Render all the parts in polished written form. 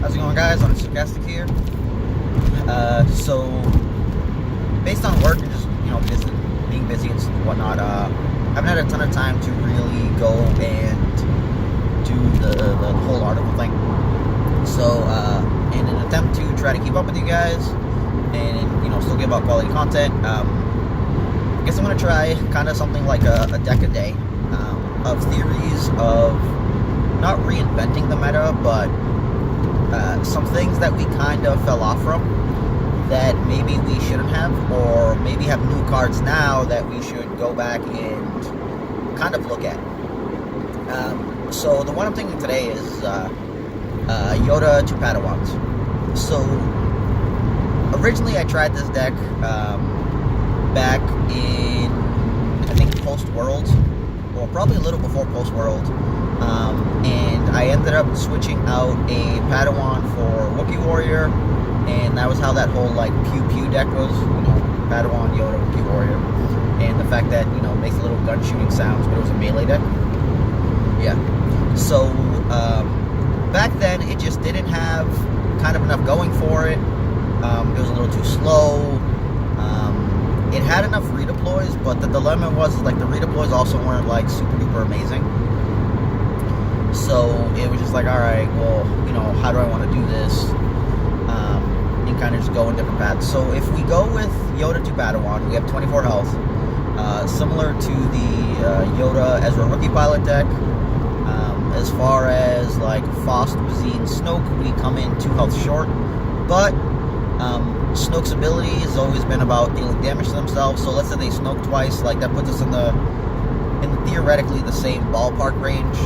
How's it going, guys? I'm Sarcastic here. So, based on work and just being busy and whatnot, I haven't had a ton of time to really go and do the whole article thing. So, in an attempt to try to keep up with you guys and still give out quality content, I guess I'm gonna try kind of something like a deck a day of theories of not reinventing the meta, but some things that we kind of fell off from that maybe we shouldn't have, or maybe have new cards now that we should go back and kind of look at. So the one I'm thinking today is Yoda to Padawans. So originally I tried this deck back in, I think, post-World, or probably a little before post-World. And I ended up switching out a Padawan for Wookiee Warrior, and that was how that whole pew pew deck was, Padawan, Yoda, Wookiee Warrior, and the fact that it makes little gun shooting sounds, but it was a melee deck. Yeah. So back then it just didn't have kind of enough going for it. It was a little too slow. It had enough redeploys, but the dilemma was the redeploys also weren't super duper amazing. So it was just alright, well, how do I want to do this? And kind of just go in different paths. So if we go with Yoda to Padawan, we have 24 health. Similar to the Yoda Ezra Rookie Pilot deck. As far as Faust, Bazine, Snoke, we come in 2 health short. But Snoke's ability has always been about dealing damage to themselves. So let's say they Snoke twice, that puts us in the theoretically the same ballpark range.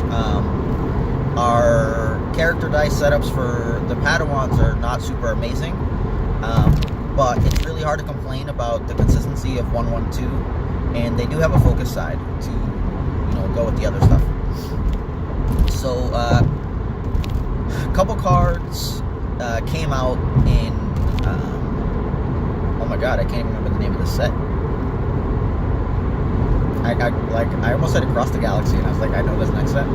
Our character dice setups for the Padawans are not super amazing, but it's really hard to complain about the consistency of 1-1-2, and they do have a focus side to go with the other stuff. So a couple cards came out in oh my god, I can't even remember the name of the set. I almost said Across the Galaxy, and I was I know this next set.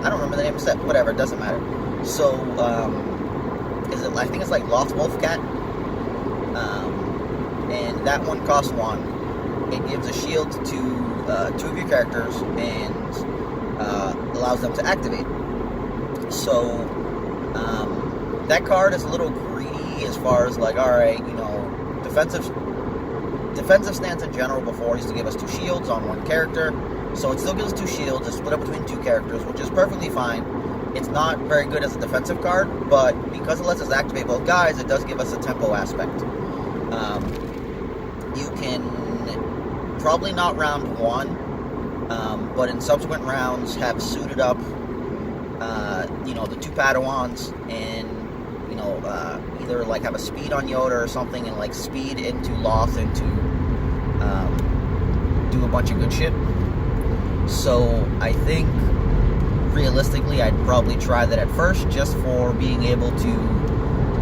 I don't remember the name of the set. Whatever, it doesn't matter. So, I think it's Lost Wolfcat. And that one costs 1. It gives a shield to 2 of your characters and allows them to activate. So, that card is a little greedy as far as alright, defensive stance in general before used to give us 2 shields on 1 character. So it still gives us 2 shields. It's split up between 2 characters, which is perfectly fine. It's not very good as a defensive card, but because it lets us activate both guys, it does give us a tempo aspect. You can probably not round 1, but in subsequent rounds have suited up, the 2 Padawans and, either have a speed on Yoda or something, and speed into Loth into do a bunch of good shit. So I think realistically I'd probably try that at first, just for being able to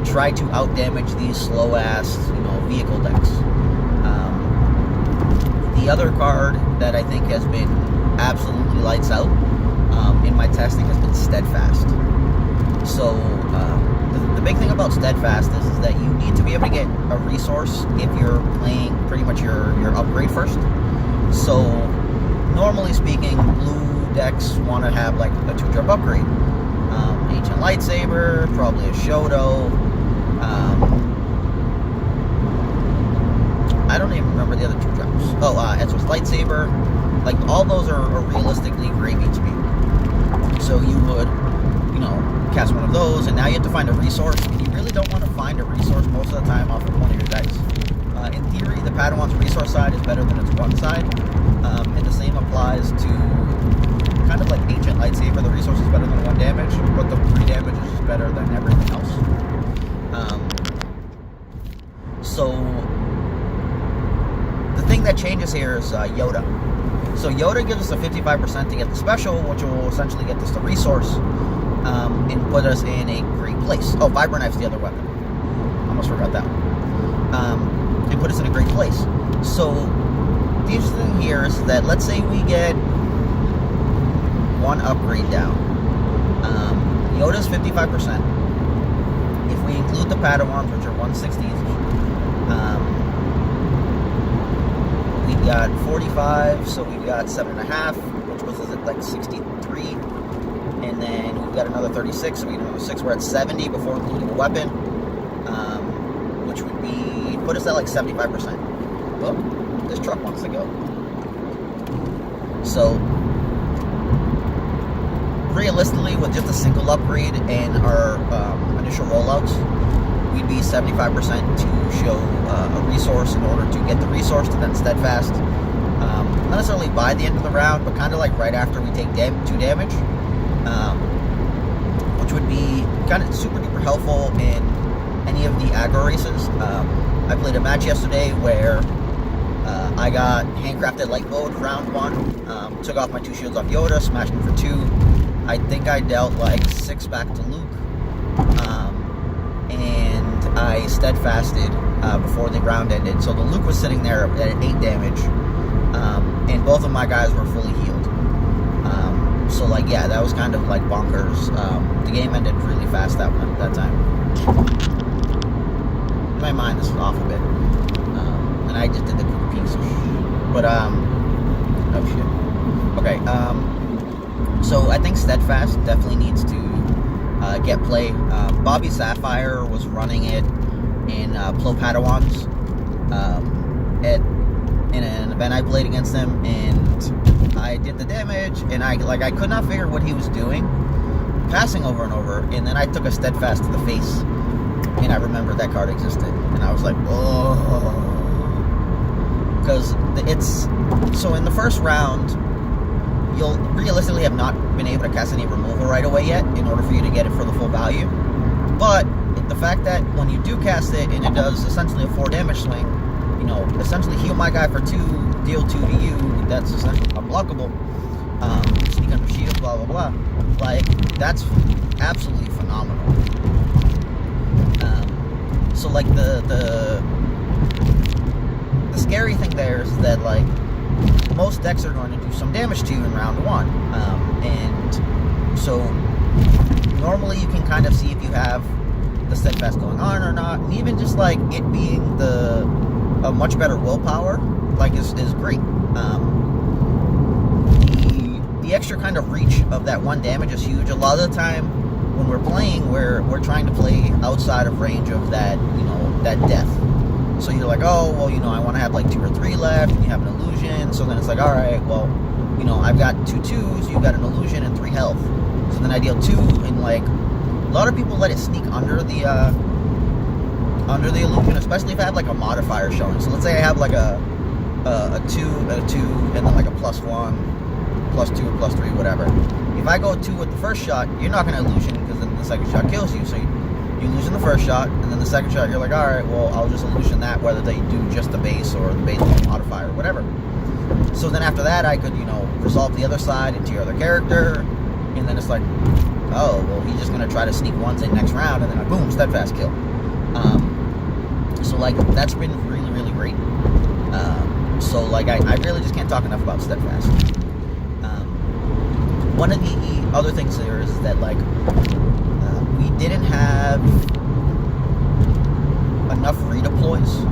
try to outdamage these slow ass vehicle decks. The other card that I think has been absolutely lights out in my testing has been Steadfast. So the big thing about Steadfast is that you need to be able to get a resource if you're playing pretty much your upgrade first. So normally speaking, blue decks want to have a 2-drop upgrade. Ancient Lightsaber, probably a Shoto. I don't even remember the other 2 drops. Oh, Ezra's Lightsaber. All those are realistically gravy to me. So you would, cast one of those, and now you have to find a resource. And you really don't want to find a resource most of the time off of one of your dice. In theory, the Padawan's resource side is better than its 1 side. And the same applies to kind of Ancient Lightsaber. The resource is better than 1 damage, but the 3 damage is just better than everything else. So the thing that changes here is Yoda. So Yoda gives us a 55% to get the special, which will essentially get us the resource, and put us in a great place. Oh, Vibra Knife's the other weapon. Almost forgot that one. And put us in a great place. So the interesting thing here is that, let's say we get 1 upgrade down. Yoda 55%. If we include the Padawans, which are 160s, we've got 45, so we've got 7.5, which was like 63. And then we've got another 36, so we get another 6. We're at 70 before including a weapon, which would be put us at like 75%. Well, this truck wants to go. So, realistically, with just a single upgrade and our initial rollouts, we'd be 75% to show a resource in order to get the resource to then steadfast. Not necessarily by the end of the round, but kind of like right after we take 2 damage. Which would be kind of super duper helpful in any of the aggro races. I played a match yesterday where I got handcrafted light mode round 1, took off my 2 shields off Yoda, smashed him for 2. I think I dealt like 6 back to Luke, and I steadfasted before the round ended. So the Luke was sitting there at 8 damage, and both of my guys were fully healed. So like, yeah, that was kind of like bonkers. The game ended really fast that time. In my mind, this is off a bit, and I just did the quick piece. But oh shit. Okay. So I think Steadfast definitely needs to get play. Bobby Sapphire was running it in Plo Padawans in an event I played against him, and I did the damage, and I could not figure what he was doing, passing over and over, and then I took a Steadfast to the face, and I remembered that card existed, and I was like, oh, because so in the first round, you'll realistically have not been able to cast any removal right away yet, in order for you to get it for the full value, but the fact that when you do cast it, and it does essentially a 4 damage swing, you know, essentially heal my guy for 2, deal 2 to you, that's essentially unblockable, sneak under shield, blah, blah, blah. Like, that's absolutely phenomenal. So, like, the scary thing there is that, like, most decks are going to do some damage to you in round 1. And so, normally you can kind of see if you have the Steadfast going on or not, and even just, like, it being a much better willpower, like, is great. The extra kind of reach of that 1 damage is huge. A lot of the time when we're playing, we're trying to play outside of range of that, you know, that death. So you're like, oh, well, you know, I want to have like 2 or 3 left, and you have an illusion. So then it's like, all right, well, you know, I've got 2 2s, you've got an illusion and 3 health. So then I deal 2, and like, a lot of people let it sneak under the illusion, especially if I have like a modifier showing. So let's say I have like a 2 and a 2, and then like a +1, +2, or +3, whatever. If I go 2 with the first shot, you're not going to illusion, because then the second shot kills you. So you lose in the first shot, and then the second shot, you're like, all right, well, I'll just illusion that, whether they do just the base or the base modifier, or whatever. So then after that, I could, you know, resolve the other side into your other character, and then it's like, oh, well, he's just going to try to sneak ones in next round, and then boom, Steadfast kill. So, like, that's been really, really great. So, like, I really just can't talk enough about Steadfast. One of the other things there is that, like, we didn't have enough redeploys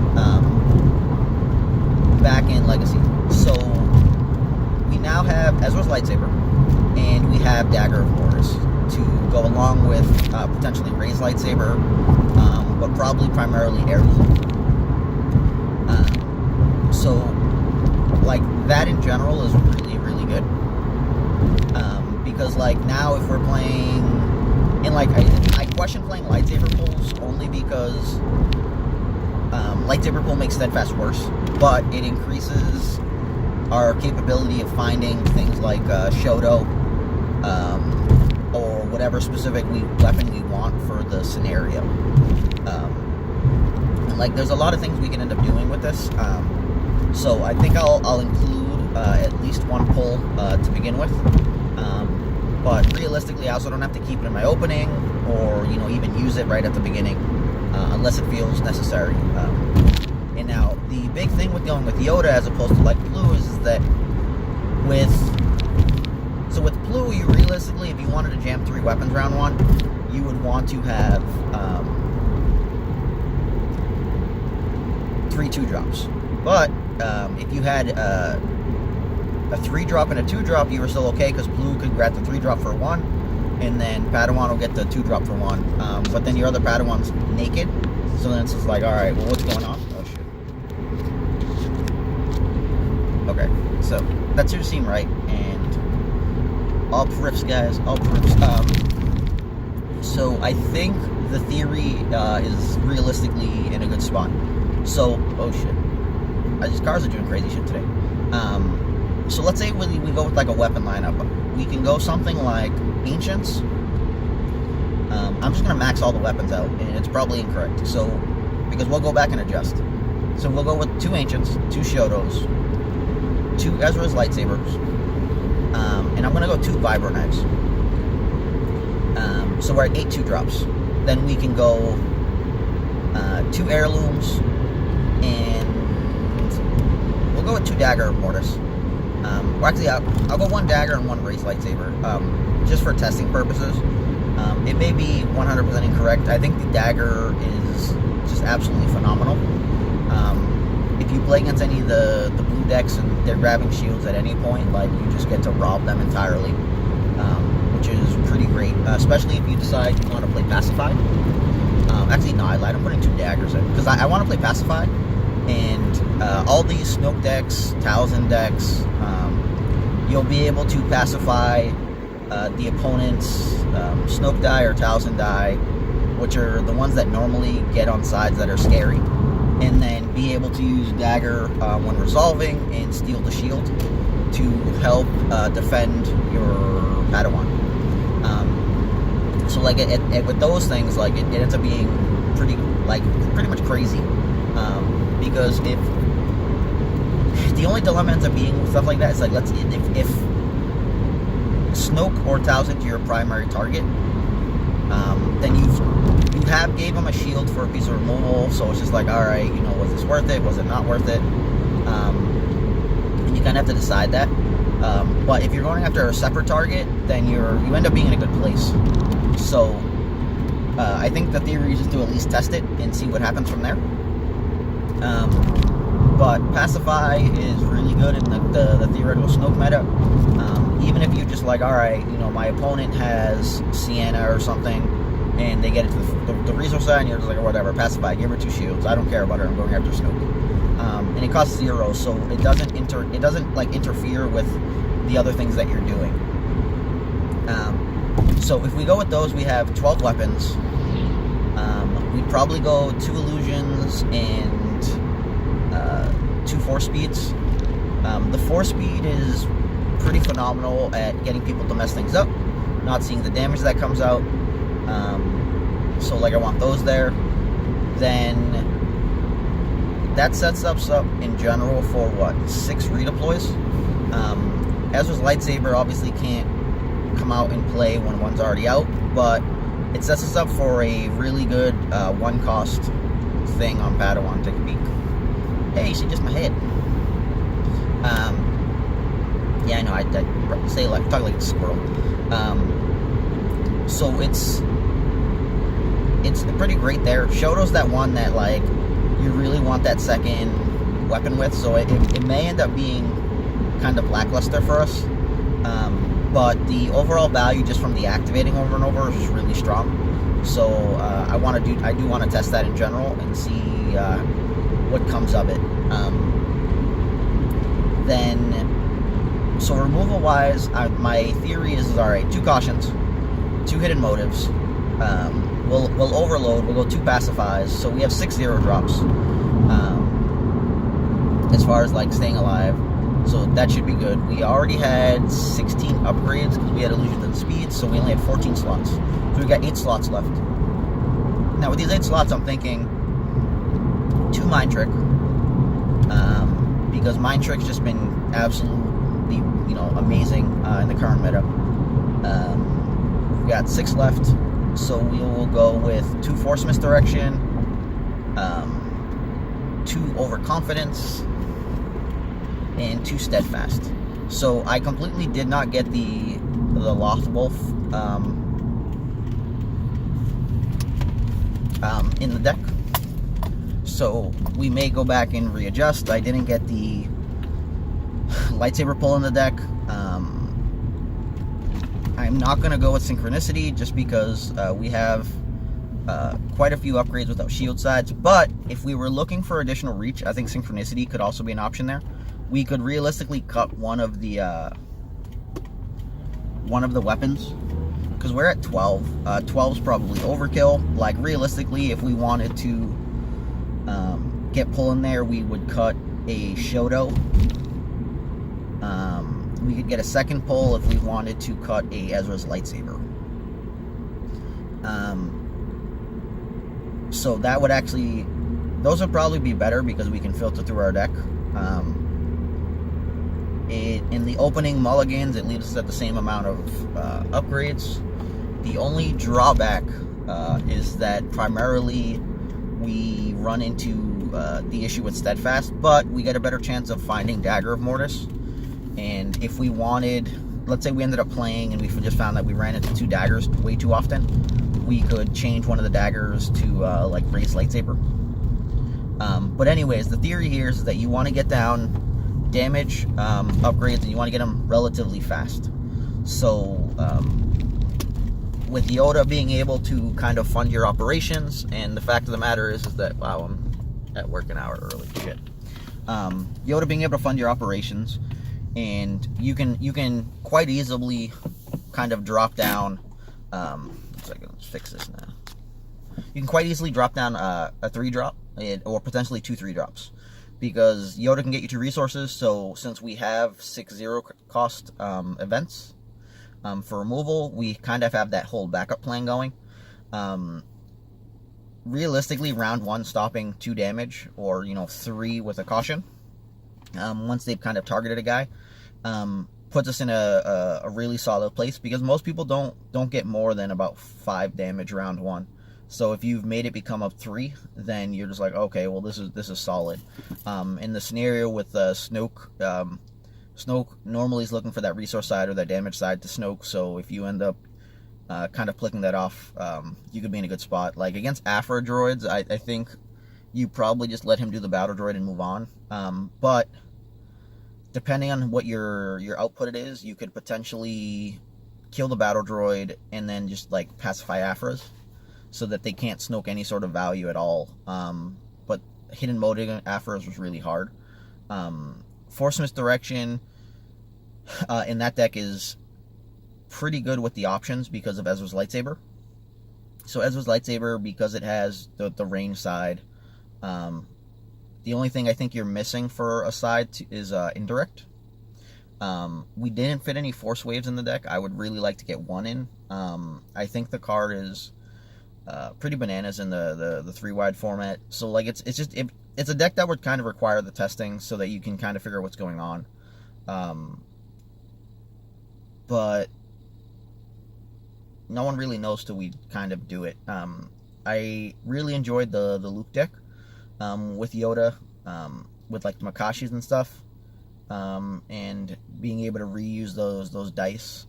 back in Legacy. So, we now have Ezra's Lightsaber, and we have Dagger of Horus to go along with potentially Rey's Lightsaber, but probably primarily Heirloom. So, like, that in general is really, really good. Because, like, now if we're playing, and, like, I question playing Lightsaber pulls only because Lightsaber pull makes Steadfast worse, but it increases our capability of finding things like Shoto, or whatever specific weapon we want for the scenario. And, like, there's a lot of things we can end up doing with this. So I think I'll include at least 1 pull to begin with. But realistically, I also don't have to keep it in my opening, or, you know, even use it right at the beginning, unless it feels necessary. And now, the big thing with going with Yoda as opposed to like Blue is that with Blue, you realistically, if you wanted to jam 3 weapons round 1, you would want to have 3 2-drops. But if you had a 3-drop and a 2-drop, you were still okay, because blue could grab the 3-drop for 1, and then Padawan will get the 2-drop for 1. But then your other Padawan's naked, so then it's just like, alright, well, what's going on? Oh, shit. Okay, so that should seem right, and all riffs, guys, all riffs. So I think the theory is realistically in a good spot. So, oh shit, these cars are doing crazy shit today. So let's say we go with like a weapon lineup. We can go something like Ancients. I'm just gonna max all the weapons out, and it's probably incorrect. So, because we'll go back and adjust. So we'll go with 2 Ancients, 2 Shotos, 2 Ezra's lightsabers, and I'm gonna go 2 Vibro knives. So we're at 8 2-drops. Then we can go 2 heirlooms, and we'll go with 2 dagger mortis. Well, actually, I'll go 1 dagger and 1 race lightsaber, just for testing purposes. It may be 100% incorrect. I think the dagger is just absolutely phenomenal. If you play against any of the blue decks and they're grabbing shields at any point, like, you just get to rob them entirely, which is pretty great, especially if you decide you want to play Pacified. Actually, no, I lied. I'm putting 2 daggers in, because I want to play Pacified, and all these Snoke decks, Talzin decks, you'll be able to pacify the opponent's Snoke die or Talzin die, which are the ones that normally get on sides that are scary, and then be able to use dagger when resolving and steal the shield to help defend your Padawan. So like with those things, like it ends up being pretty much crazy, because if the only dilemma ends up being with stuff like that is like, if Snoke or Talzin to your primary target, then you gave him a shield for a piece of removal, so it's just like, alright, you know, was this worth it? Was it not worth it? And you kind of have to decide that. But if you're going after a separate target, then you end up being in a good place. So I think the theory is just to at least test it and see what happens from there. But Pacify is really good in the theoretical Snoke meta. Even if you just like, alright, you know, my opponent has Sienna or something, and they get it to the resource side, and you're just like, whatever, Pacify, give her 2 shields. I don't care about her. I'm going after Snoke. And it costs 0, so it doesn't interfere with the other things that you're doing. So if we go with those, we have 12 weapons. We'd probably go 2 illusions and 2 force speeds. The force speed is pretty phenomenal at getting people to mess things up, not seeing the damage that comes out. So like, I want those there. Then that sets us up in general for what, 6 redeploys. Ezra's lightsaber obviously can't come out and play when one's already out, but it sets us up for a really good 1-cost thing on Padawan. Take a peek. Hey, you see just my head. Yeah, I know. I talk like a squirrel. So it's pretty great there. Shoto's that one that, like, you really want that second weapon with, so it may end up being kind of lackluster for us. But the overall value just from the activating over and over is really strong. So I do want to test that in general and see what comes of it. So removal wise, my theory is alright, 2 cautions, 2 hidden motives. We'll overload. We'll go 2 pacifies, so we have 6 0-drops. As far as like staying alive, so that should be good. We already had 16 upgrades because we had illusions and speeds, so we only had 14 slots. So we got 8 slots left. Now with these 8 slots, I'm thinking 2 mind trick, because mind trick's just been absolutely, you know, amazing in the current meta. We've got 6 left. So we will go with 2 force misdirection, 2 overconfidence, and 2 steadfast. So I completely did not get the Lothwolf in the deck. So we may go back and readjust. I didn't get the lightsaber pull in the deck. I'm not going to go with Synchronicity just because we have quite a few upgrades without shield sides. But if we were looking for additional reach, I think Synchronicity could also be an option there. We could realistically cut one of the weapons, because we're at 12. 12 is probably overkill. Like, realistically, if we wanted to get pull in there, we would cut a Shoto. We could get a second pull if we wanted to cut a Ezra's lightsaber. So that would actually, those would probably be better because we can filter through our deck. In the opening mulligans, it leaves us at the same amount of upgrades. The only drawback is that primarily we run into the issue with Steadfast, but we get a better chance of finding Dagger of Mortis. And if we wanted, let's say we ended up playing and we just found that we ran into 2 daggers way too often, we could change one of the daggers to like raise lightsaber. But anyways, the theory here is that you want to get down damage upgrades, and you want to get them relatively fast. So with Yoda being able to kind of fund your operations, and the fact of the matter is that, wow, I'm at work an hour early, shit. Yoda being able to fund your operations, and you can quite easily kind of drop down, one second, let's fix this now. You can quite easily drop down a 3-drop, or potentially 2 3-drops, because Yoda can get you 2 resources. So since we have 6-0 cost events for removal, we kind of have that whole backup plan going. Realistically, round 1 stopping 2 damage, or 3 with a caution, once they've kind of targeted a guy, puts us in a really solid place, because most people don't get more than about 5 damage round 1. So if you've made it become up 3, then you're just like, okay, well, this is solid. In the scenario with Snoke, Snoke normally is looking for that resource side or that damage side to Snoke. So if you end up kind of flicking that off, you could be in a good spot. Like against Afro droids, I think you probably just let him do the battle droid and move on. But depending on what your output it is, you could potentially kill the battle droid and then just like pacify Afras, so that they can't Snoke any sort of value at all. But hidden mode Afras was really hard. Force Misdirection in that deck is pretty good with the options because of Ezra's lightsaber. So Ezra's lightsaber, because it has the range side, the only thing I think you're missing for a side is indirect. We didn't fit any Force Waves in the deck. I would really like to get one in. I think the card is pretty bananas in the 3-wide format. So like it's a deck that would kind of require the testing so that you can kind of figure out what's going on. But no one really knows till we kind of do it. I really enjoyed the Luke deck with Yoda, with like the Makashis and stuff, and being able to reuse those dice.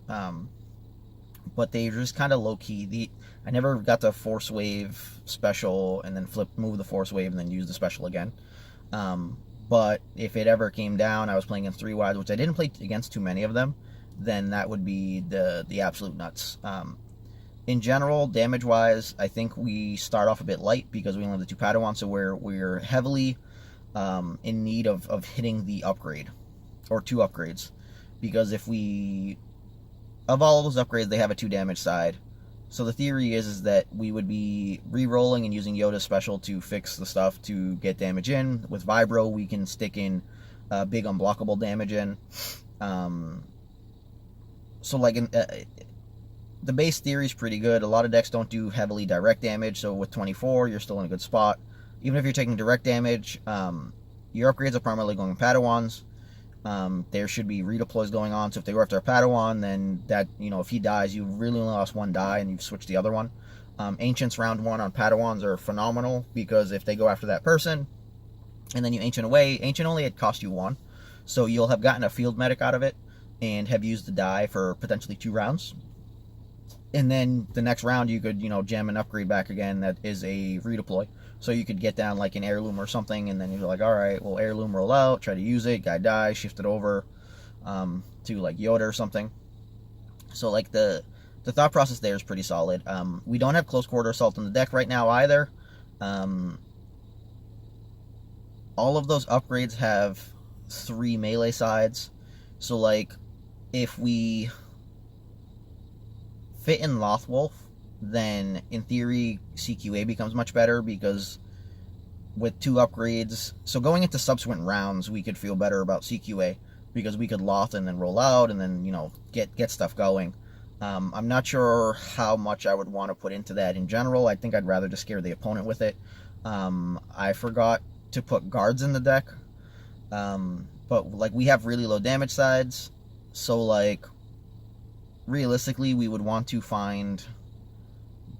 But they were just kind of low key. I never got the Force Wave special and then move the Force Wave and then use the special again. But if it ever came down, I was playing against 3-wides, which I didn't play against too many of them, then that would be the absolute nuts. In general, damage-wise, I think we start off a bit light because we only have the 2 Padawans, so we're heavily in need of hitting the upgrade, or 2 upgrades. Because if of all of those upgrades, they have a 2 damage side. So the theory is that we would be re-rolling and using Yoda's special to fix the stuff to get damage in. With Vibro, we can stick in big unblockable damage in. So like the base theory is pretty good. A lot of decks don't do heavily direct damage, so with 24, you're still in a good spot. Even if you're taking direct damage, your upgrades are primarily going in Padawans. There should be redeploys going on, so if they go after a Padawan, then that, if he dies, you really only lost 1 die and you've switched the other one. Ancients round 1 on Padawans are phenomenal, because if they go after that person and then you Ancient away, Ancient only had cost you 1, so you'll have gotten a field medic out of it and have used the die for potentially 2 rounds. And then the next round you could, jam an upgrade back again that is a redeploy. So you could get down like an heirloom or something, and then you're like, all right, well, heirloom roll out, try to use it, guy dies, shift it over to like Yoda or something. So like the thought process there is pretty solid. We don't have close quarter assault on the deck right now either. All of those upgrades have 3 melee sides. So like if we fit in Lothwolf, then in theory CQA becomes much better, because with 2 upgrades, so going into subsequent rounds we could feel better about CQA, because we could Loth and then roll out and then get stuff going. I'm not sure how much I would want to put into that in general. I think I'd rather just scare the opponent with it. I forgot to put guards in the deck, but like we have really low damage sides, so like realistically we would want to find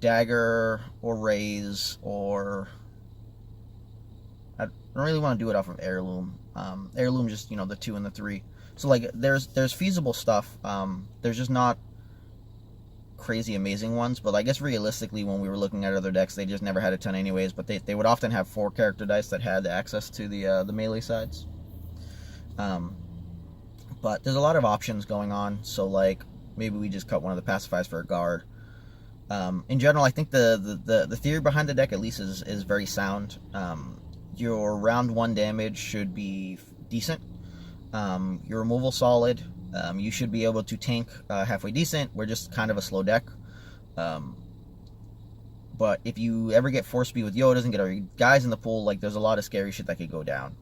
dagger or raise, or I don't really want to do it off of heirloom. Heirloom just the 2 and the 3. So like there's feasible stuff. There's just not crazy amazing ones, but I guess realistically when we were looking at other decks, they just never had a ton anyways, but they would often have 4 character dice that had access to the melee sides. But there's a lot of options going on, so like maybe we just cut one of the pacifies for a guard. In general, I think the theory behind the deck at least is very sound. Your round 1 damage should be decent. Your removal solid. You should be able to tank halfway decent. We're just kind of a slow deck. But if you ever get force speed with Yodas and get our guys in the pool, like there's a lot of scary shit that could go down.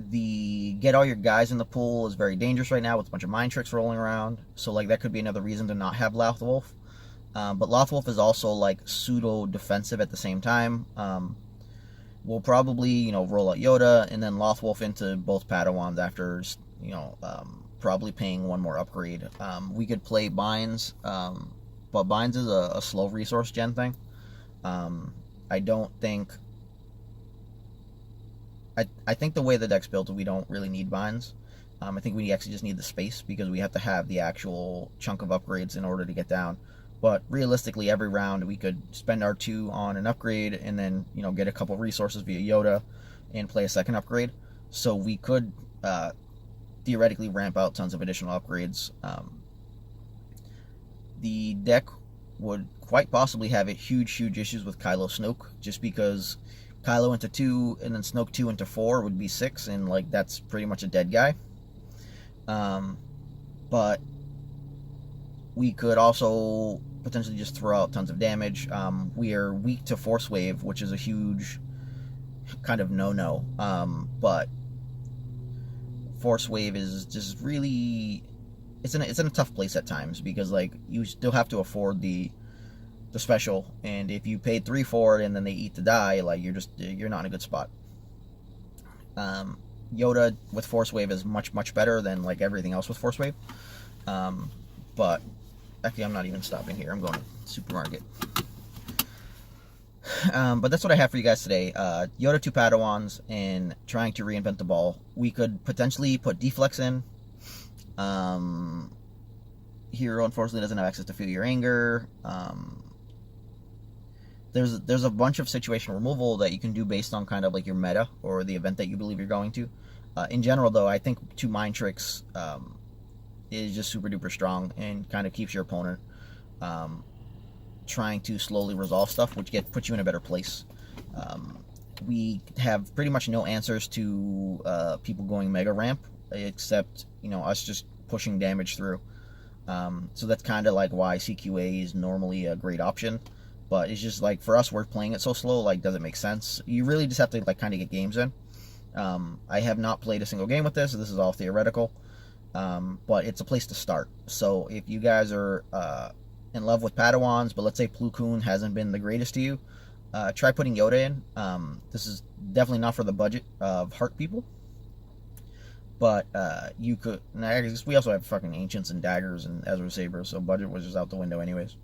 The get all your guys in the pool is very dangerous right now with a bunch of mind tricks rolling around. So like that could be another reason to not have Lothwolf. But Lothwolf is also like pseudo defensive at the same time. We'll probably, roll out Yoda and then Lothwolf into both Padawans after, probably paying 1 more upgrade. We could play Binds, but Binds is a slow resource gen thing. I don't think... I think the way the deck's built, we don't really need Binds. I think we actually just need the space, because we have to have the actual chunk of upgrades in order to get down. But realistically, every round we could spend our 2 on an upgrade and then, get a couple resources via Yoda and play a second upgrade. So we could theoretically ramp out tons of additional upgrades. The deck would quite possibly have huge issues with Kylo Snoke, just because Kylo into 2 and then Snoke 2 into 4 would be 6, and like that's pretty much a dead guy. But we could also potentially just throw out tons of damage. We are weak to Force Wave, which is a huge kind of no-no. But Force Wave is just really... It's in a tough place at times, because like you still have to afford the special, and if you paid 3 for it and then they eat the die, like you're not in a good spot. Yoda with Force Wave is much better than like everything else with Force Wave. But actually, I'm not even stopping here. I'm going to the supermarket. But that's what I have for you guys today. Yoda 2 Padawans and trying to reinvent the ball. We could potentially put Deflex in. Hero unfortunately doesn't have access to Feel Your Anger. There's a bunch of situation removal that you can do based on kind of like your meta or the event that you believe you're going to. In general, though, I think 2 Mind Tricks is just super duper strong and kind of keeps your opponent trying to slowly resolve stuff, which puts you in a better place. We have pretty much no answers to people going Mega Ramp, except us just pushing damage through. So that's kind of like why CQA is normally a great option. But it's just like, for us, we're playing it so slow, like, does it make sense? You really just have to like kind of get games in. I have not played a single game with this, so this is all theoretical. But it's a place to start. So if you guys are in love with Padawans, but let's say Plo Koon hasn't been the greatest to you, try putting Yoda in. This is definitely not for the budget of Heart people. But you could... we also have fucking Ancients and Daggers and Ezra Sabers, so budget was just out the window anyways.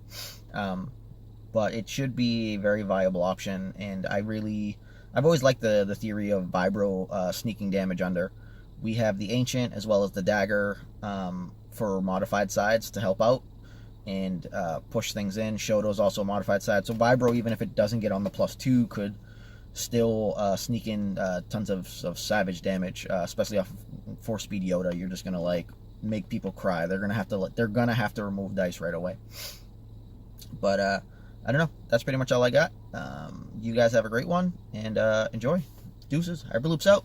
But it should be a very viable option, and I've always liked the theory of Vibro sneaking damage under. We have the Ancient as well as the Dagger. for modified sides to help out and push things in. Shoto's also a modified side, so Vibro, even if it doesn't get on the +2, could still sneak in tons of savage damage, especially off of 4-speed Yoda. You're just gonna like make people cry. They're gonna have to remove dice right away. But I don't know. That's pretty much all I got. You guys have a great one and enjoy. Deuces. Hyperloops out.